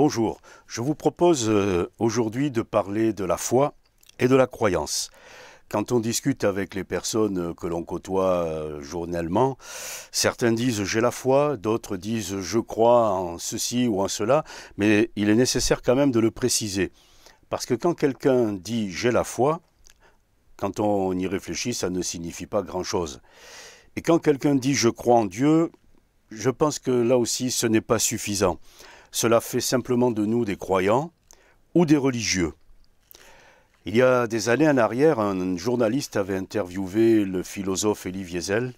Bonjour, je vous propose aujourd'hui de parler de la foi et de la croyance. Quand on discute avec les personnes que l'on côtoie journellement, certains disent j'ai la foi, d'autres disent je crois en ceci ou en cela, mais il est nécessaire quand même de le préciser. Parce que quand quelqu'un dit j'ai la foi, quand on y réfléchit, ça ne signifie pas grand-chose. Et quand quelqu'un dit je crois en Dieu, je pense que là aussi ce n'est pas suffisant. Cela fait simplement de nous des croyants ou des religieux. Il y a des années en arrière, un journaliste avait interviewé le philosophe Elie Wiesel,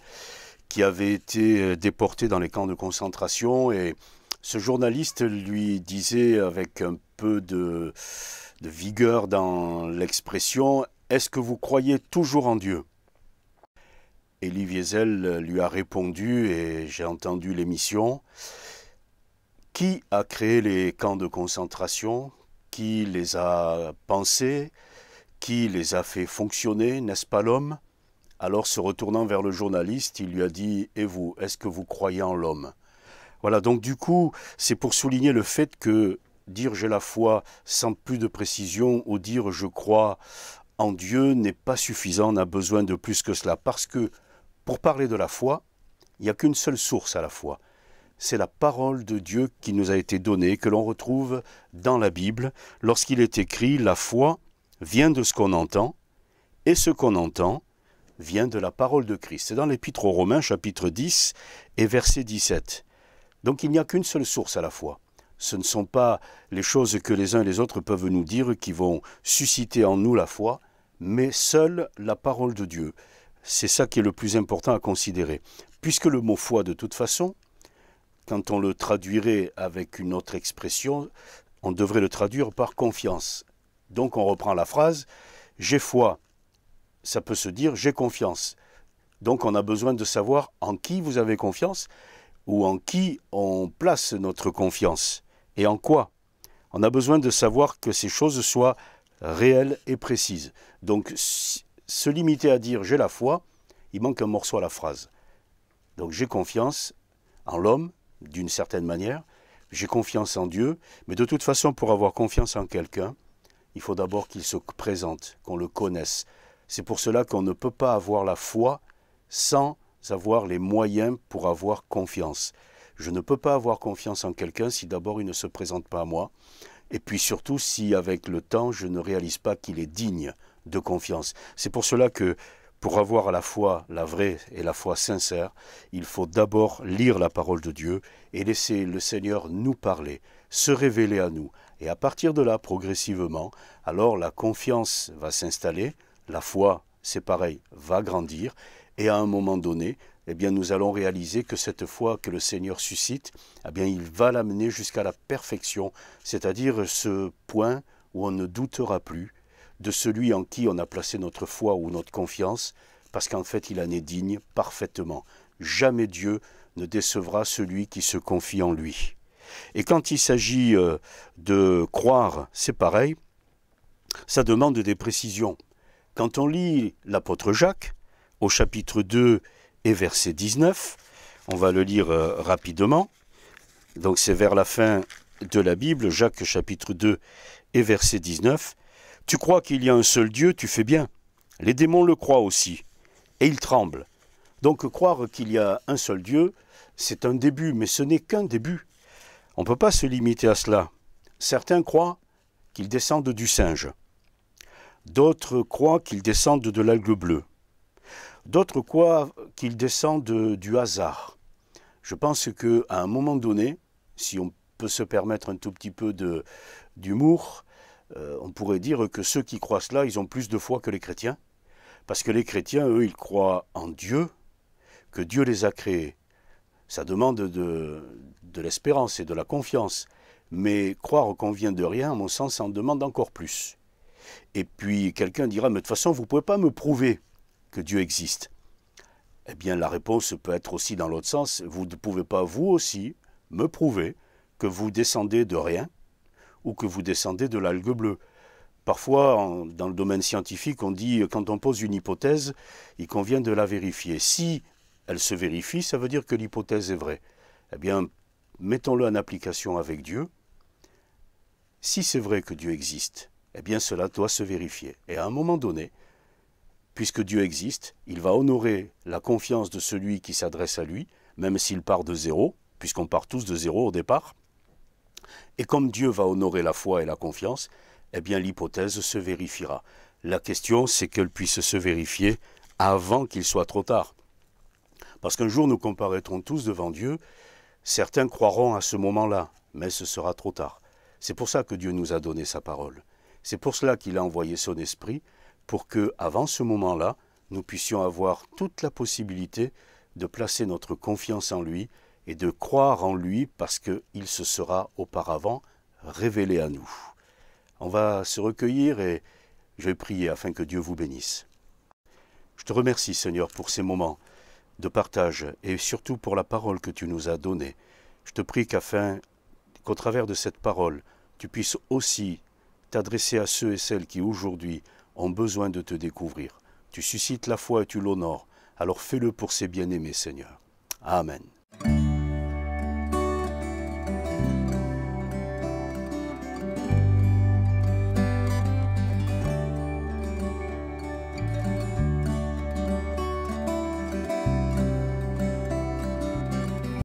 qui avait été déporté dans les camps de concentration, et ce journaliste lui disait avec un peu de vigueur dans l'expression « Est-ce que vous croyez toujours en Dieu ?» Elie Wiesel lui a répondu, et j'ai entendu l'émission: qui a créé les camps de concentration? Qui les a pensés? Qui les a fait fonctionner? N'est-ce pas l'homme? Alors, se retournant vers le journaliste, il lui a dit: et vous, est-ce que vous croyez en l'homme? Voilà, donc du coup, c'est pour souligner le fait que dire j'ai la foi sans plus de précision ou dire je crois en Dieu n'est pas suffisant, on a besoin de plus que cela. Parce que pour parler de la foi, il n'y a qu'une seule source à la foi. C'est la parole de Dieu qui nous a été donnée, que l'on retrouve dans la Bible, lorsqu'il est écrit « La foi vient de ce qu'on entend, et ce qu'on entend vient de la parole de Christ ». C'est dans l'Épître aux Romains, chapitre 10 et verset 17. Donc il n'y a qu'une seule source à la foi. Ce ne sont pas les choses que les uns et les autres peuvent nous dire qui vont susciter en nous la foi, mais seule la parole de Dieu. C'est ça qui est le plus important à considérer. Puisque le mot « foi », de toute façon, quand on le traduirait avec une autre expression, on devrait le traduire par confiance. Donc on reprend la phrase « j'ai foi », ça peut se dire « j'ai confiance ». Donc on a besoin de savoir en qui vous avez confiance ou en qui on place notre confiance et en quoi. On a besoin de savoir que ces choses soient réelles et précises. Donc se limiter à dire « j'ai la foi », il manque un morceau à la phrase. Donc j'ai confiance en l'homme, d'une certaine manière, j'ai confiance en Dieu, mais de toute façon, pour avoir confiance en quelqu'un, il faut d'abord qu'il se présente, qu'on le connaisse. C'est pour cela qu'on ne peut pas avoir la foi sans avoir les moyens pour avoir confiance. Je ne peux pas avoir confiance en quelqu'un si d'abord il ne se présente pas à moi, et puis surtout si avec le temps je ne réalise pas qu'il est digne de confiance. C'est pour cela que pour avoir à la fois la vraie et la foi sincère, il faut d'abord lire la parole de Dieu et laisser le Seigneur nous parler, se révéler à nous. Et à partir de là, progressivement, alors la confiance va s'installer, la foi, c'est pareil, va grandir. Et à un moment donné, eh bien, nous allons réaliser que cette foi que le Seigneur suscite, eh bien, il va l'amener jusqu'à la perfection, c'est-à-dire ce point où on ne doutera plus de celui en qui on a placé notre foi ou notre confiance, parce qu'en fait il en est digne parfaitement. Jamais Dieu ne décevra celui qui se confie en lui. Et quand il s'agit de croire, c'est pareil, ça demande des précisions. Quand on lit l'apôtre Jacques, au chapitre 2 et verset 19, on va le lire rapidement, donc c'est vers la fin de la Bible, Jacques chapitre 2 et verset 19, « Tu crois qu'il y a un seul Dieu, tu fais bien. Les démons le croient aussi, et ils tremblent. » Donc croire qu'il y a un seul Dieu, c'est un début, mais ce n'est qu'un début. On ne peut pas se limiter à cela. Certains croient qu'ils descendent du singe. D'autres croient qu'ils descendent de l'algue bleue. D'autres croient qu'ils descendent du hasard. Je pense qu'à un moment donné, si on peut se permettre un tout petit peu d'humour, on pourrait dire que ceux qui croient cela, ils ont plus de foi que les chrétiens. Parce que les chrétiens, eux, ils croient en Dieu, que Dieu les a créés. Ça demande de l'espérance et de la confiance. Mais croire qu'on vient de rien, à mon sens, ça en demande encore plus. Et puis quelqu'un dira, mais de toute façon, vous ne pouvez pas me prouver que Dieu existe. Eh bien, la réponse peut être aussi dans l'autre sens. Vous ne pouvez pas, vous aussi, me prouver que vous descendez de rien ou que vous descendez de l'algue bleue. Parfois, dans le domaine scientifique, on dit, quand on pose une hypothèse, il convient de la vérifier. Si elle se vérifie, ça veut dire que l'hypothèse est vraie. Eh bien, mettons-le en application avec Dieu. si c'est vrai que Dieu existe, eh bien cela doit se vérifier. Et à un moment donné, puisque Dieu existe, il va honorer la confiance de celui qui s'adresse à lui, même s'il part de zéro, puisqu'on part tous de zéro au départ. Et comme Dieu va honorer la foi et la confiance, eh bien l'hypothèse se vérifiera. La question, c'est qu'elle puisse se vérifier avant qu'il soit trop tard. Parce qu'un jour, nous comparaîtrons tous devant Dieu. Certains croiront à ce moment-là, mais ce sera trop tard. C'est pour ça que Dieu nous a donné sa parole. C'est pour cela qu'il a envoyé son esprit, pour que, avant ce moment-là, nous puissions avoir toute la possibilité de placer notre confiance en lui et de croire en lui parce qu'il se sera auparavant révélé à nous. On va se recueillir et je vais prier afin que Dieu vous bénisse. Je te remercie, Seigneur, pour ces moments de partage et surtout pour la parole que tu nous as donnée. Je te prie qu'au travers de cette parole, tu puisses aussi t'adresser à ceux et celles qui aujourd'hui ont besoin de te découvrir. Tu suscites la foi et tu l'honores, alors fais-le pour ces bien-aimés, Seigneur. Amen.